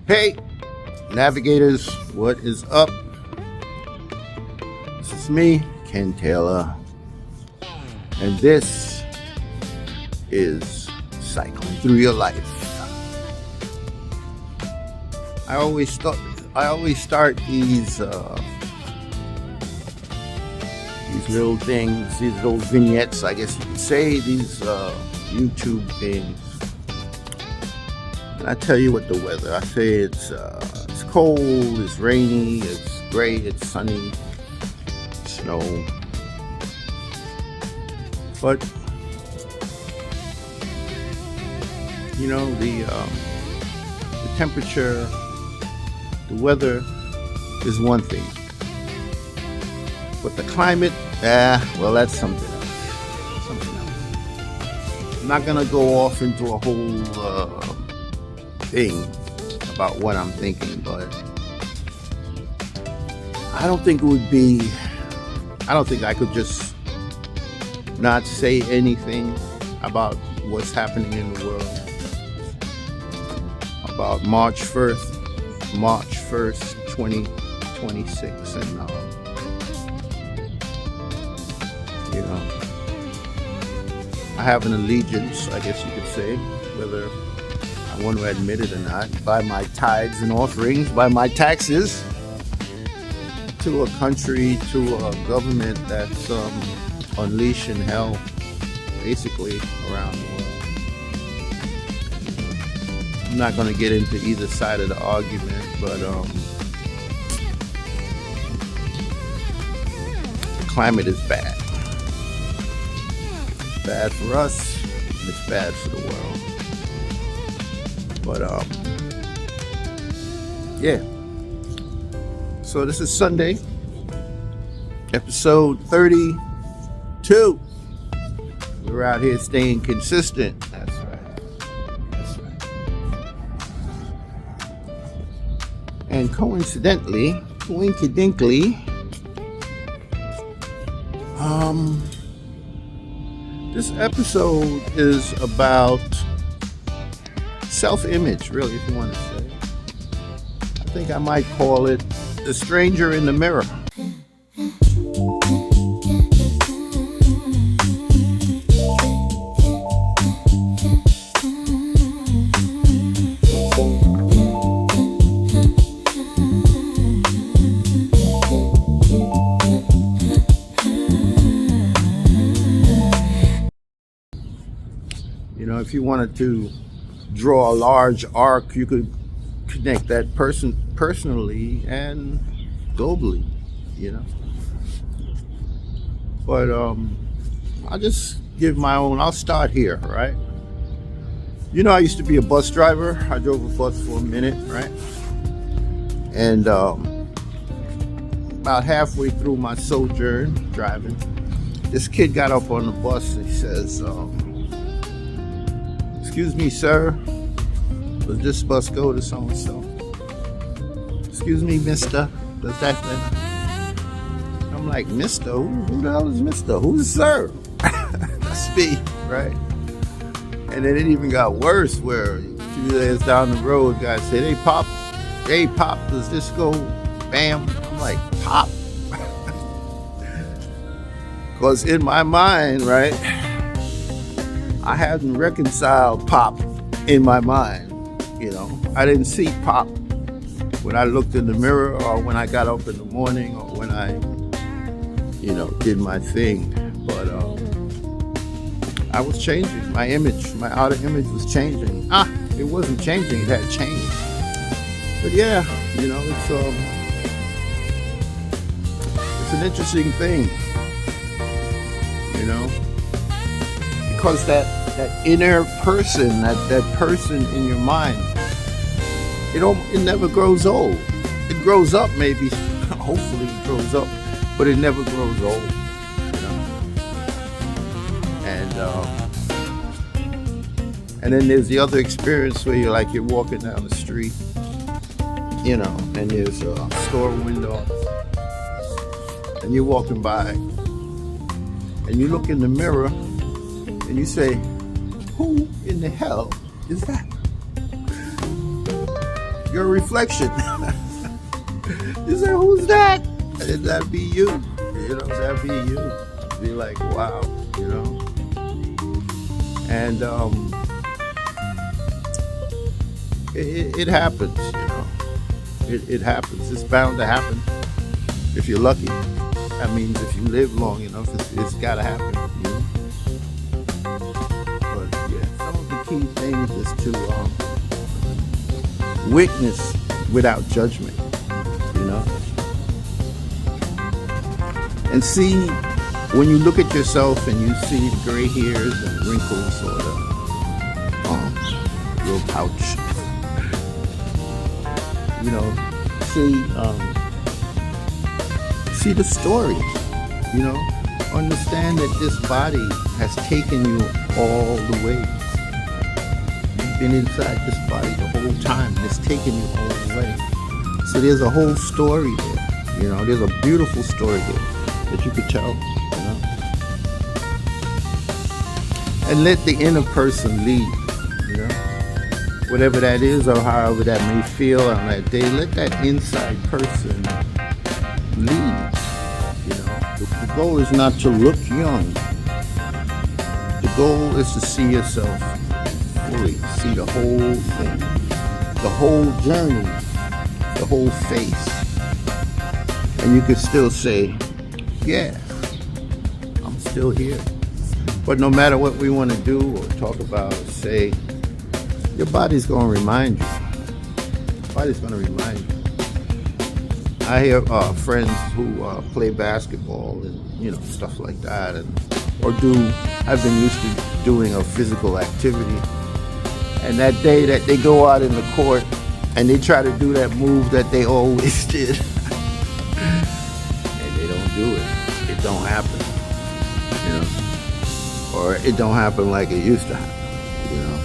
Hey, navigators, what is up? This is me, Ken Taylor, and this is Cycling Through Your Life. I always start these little things, these little vignettes, I guess you could say, these YouTube things. I tell you what the weather. I say it's cold, it's rainy, it's gray, it's sunny, snow. But you know the temperature, the weather is one thing, but the climate, well, that's something else. Something else. I'm not gonna go off into a whole thing about what I'm thinking, but I don't think I could just not say anything about what's happening in the world about March 1st, 2026, and you know, I have an allegiance, I guess you could say, whether I want to admit it or not, by my tithes and offerings, by my taxes, to a country, to a government that's unleashing hell, basically, around the world. I'm not going to get into either side of the argument, but the climate is bad. It's bad for us, and it's bad for the world. But yeah. So this is Sunday, episode 32. We're out here staying consistent. That's right. That's right. And coincidentally, this episode is about self-image, really, if you want to say. I think I might call it The Stranger in the Mirror. You know, if you wanted to draw a large arc, you could connect that person personally and globally, you know. But I'll just give my own. I'll start here, right? You know, I used to be a bus driver. I drove a bus for a minute, right? And about halfway through my sojourn driving, this kid got up on the bus and he says, "Excuse me, sir, does this bus go to so-and-so? Excuse me, mister, does that?" I'm like, "Mister? Who the hell is mister? Who's sir?" That's me, right? And then it even got worse where a few days down the road, guys said, hey, Pop, does this go bam?" I'm like, "Pop?" Because in my mind, right, I hadn't reconciled Pop in my mind, you know. I didn't see Pop when I looked in the mirror or when I got up in the morning or when I, you know, did my thing. But I was changing. My image, my outer image was changing. It wasn't changing, it had changed. But yeah, you know, it's an interesting thing, you know, because that inner person, that person in your mind, it never grows old. It grows up, maybe, hopefully it grows up but it never grows old, you know. And then there's the other experience where you're walking down the street, you know, and there's a store window, and you're walking by, and you look in the mirror, and you say, "Who in the hell is that?" Your reflection. You say, "Who's that?" And that be you. You know, that be you. Be like, wow, you know. And it happens, you know. It happens. It's bound to happen. If you're lucky. That means if you live long enough, it's got to happen, you know. But yeah, some of the key things is to witness without judgment, you know. And see, when you look at yourself and you see the gray hairs and wrinkles or the little pouch, you know, see the story, you know. Understand that this body has taken you all the way. You've been inside this body the whole time, and it's taken you all the way. So there's a whole story there, you know. There's a beautiful story there that you could tell, you know. And let the inner person lead, you know. Whatever that is or however that may feel on that day, let that inside person lead, you know. The goal is not to look young. The goal is to see yourself fully, see the whole thing, the whole journey, the whole face. And you could still say, yeah, I'm still here. But no matter what we want to do or talk about or say, your body's going to remind you. Your body's going to remind you. I hear friends who play basketball and, you know, stuff like that, or have been used to doing a physical activity. And that day that they go out in the court and they try to do that move that they always did, and they don't do it. It don't happen, you know, or it don't happen like it used to happen, you know.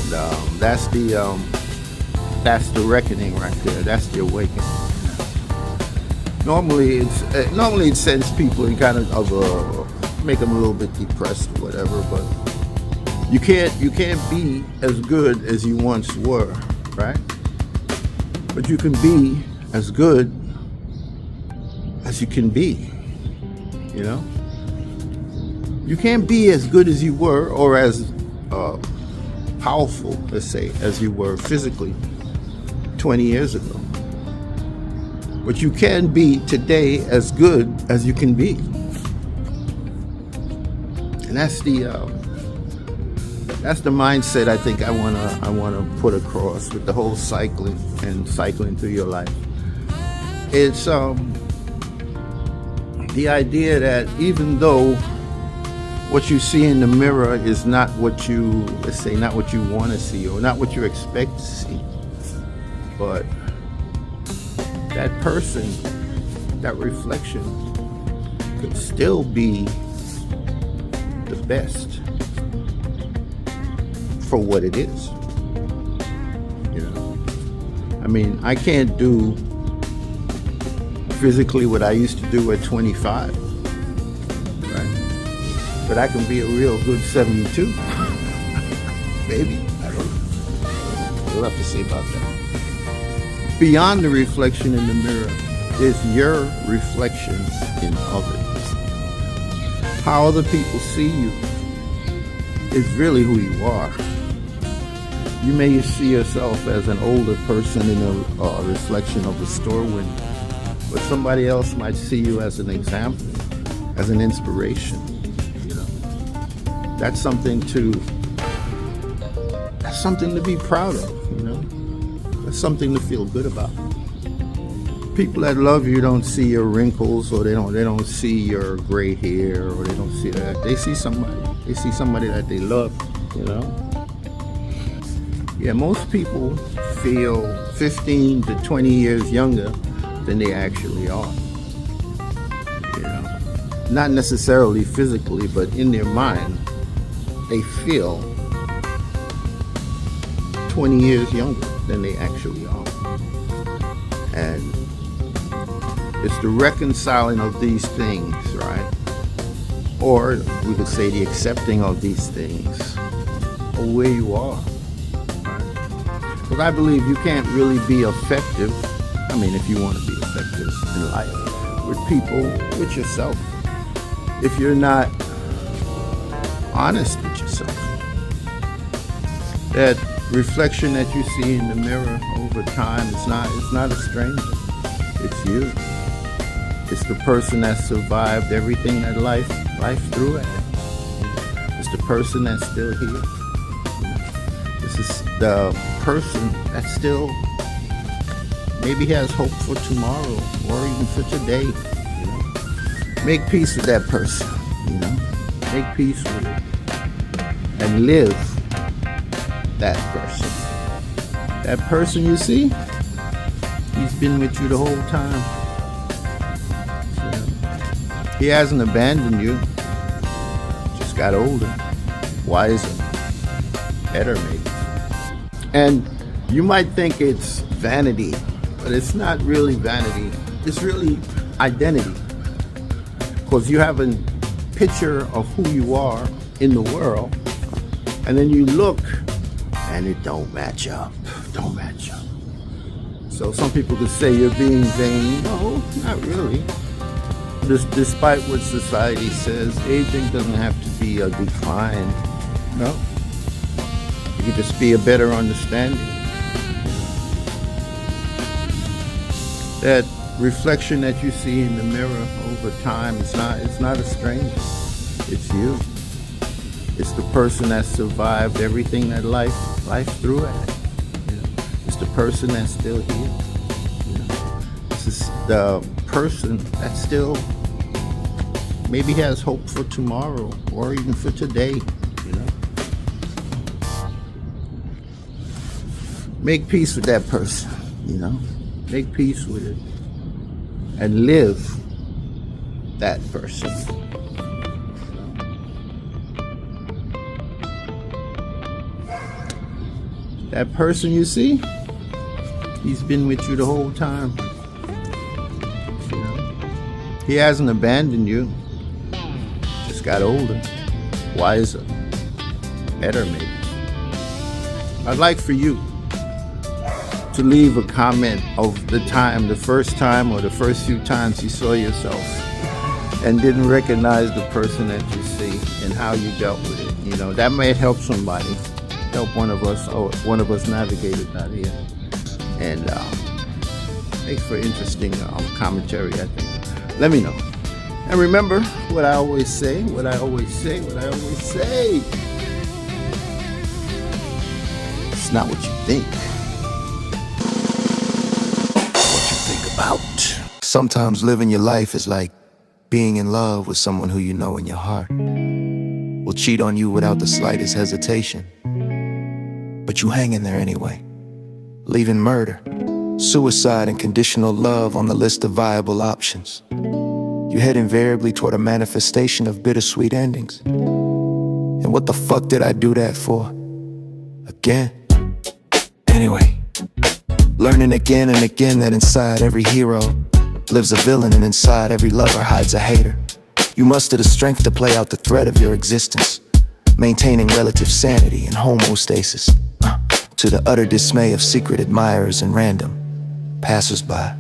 And that's the reckoning right there. That's the awakening. Normally it sends people in kind of make them a little bit depressed or whatever. But you can't be as good as you once were, right? But you can be as good as you can be, you know. You can't be as good as you were or as powerful, let's say, as you were physically 20 years ago. But you can be today as good as you can be. And that's the mindset I think I wanna put across with the whole cycling through your life. It's the idea that even though what you see in the mirror is not what you, let's say, not what you want to see or not what you expect to see, but that person, that reflection could still be the best for what it is. You know, I mean, I can't do physically what I used to do at 25, right? But I can be a real good 72. Maybe, I don't know. We'll have to see about that. Beyond the reflection in the mirror is your reflection in others. How other people see you is really who you are. You may see yourself as an older person in a reflection of the store window, but somebody else might see you as an example, as an inspiration. You know, that's something to be proud of. You know, that's something to feel good about. People that love you don't see your wrinkles, or they don't see your gray hair, or they don't see that. They see somebody. They see somebody that they love. You know. Yeah, most people feel 15 to 20 years younger than they actually are. You know, not necessarily physically, but in their mind, they feel 20 years younger than they actually are. And it's the reconciling of these things, right? Or we could say the accepting of these things, or where you are. Because I believe you can't really be effective, I mean, if you want to be effective in life, with people, with yourself, if you're not honest with yourself. That reflection that you see in the mirror over time, it's not a stranger. It's you. It's the person that survived everything that life threw at it. It's the person that's still here. This is the person that still maybe has hope for tomorrow or even for today. You know? Make peace with that person. You know, make peace with it and live that person. That person you see, he's been with you the whole time. So, he hasn't abandoned you. Just got older, wiser, better maybe. And you might think it's vanity, but it's not really vanity. It's really identity. Because you have a picture of who you are in the world, and then you look and it don't match up. Don't match up. So some people could say you're being vain. No, not really. Despite what society says, aging doesn't have to be a decline. No. It could just be a better understanding. That reflection that you see in the mirror over time, it's not a stranger. It's you. It's the person that survived everything that life threw at it. It's the person that's still here. This is the person that still maybe has hope for tomorrow or even for today. You know, make peace with that person. You know, make peace with it and live that person. That person you see, he's been with you the whole time. You know, he hasn't abandoned you. Just got older, wiser, better maybe. I'd like for you to leave a comment of the first time or the first few times you saw yourself and didn't recognize the person that you see and how you dealt with it. You know, that might help somebody. Help one of us navigate it out here, and makes for interesting commentary, I think. Let me know. And remember what I always say. It's not what you think. It's what you think about. Sometimes living your life is like being in love with someone who you know in your heart will cheat on you without the slightest hesitation. But you hang in there anyway, leaving murder, suicide, and conditional love on the list of viable options. You head invariably toward a manifestation of bittersweet endings. And what the fuck did I do that for? Again? Anyway, learning again and again that inside every hero lives a villain, and inside every lover hides a hater. You muster the strength to play out the threat of your existence, maintaining relative sanity and homeostasis, to the utter dismay of secret admirers and random passers-by.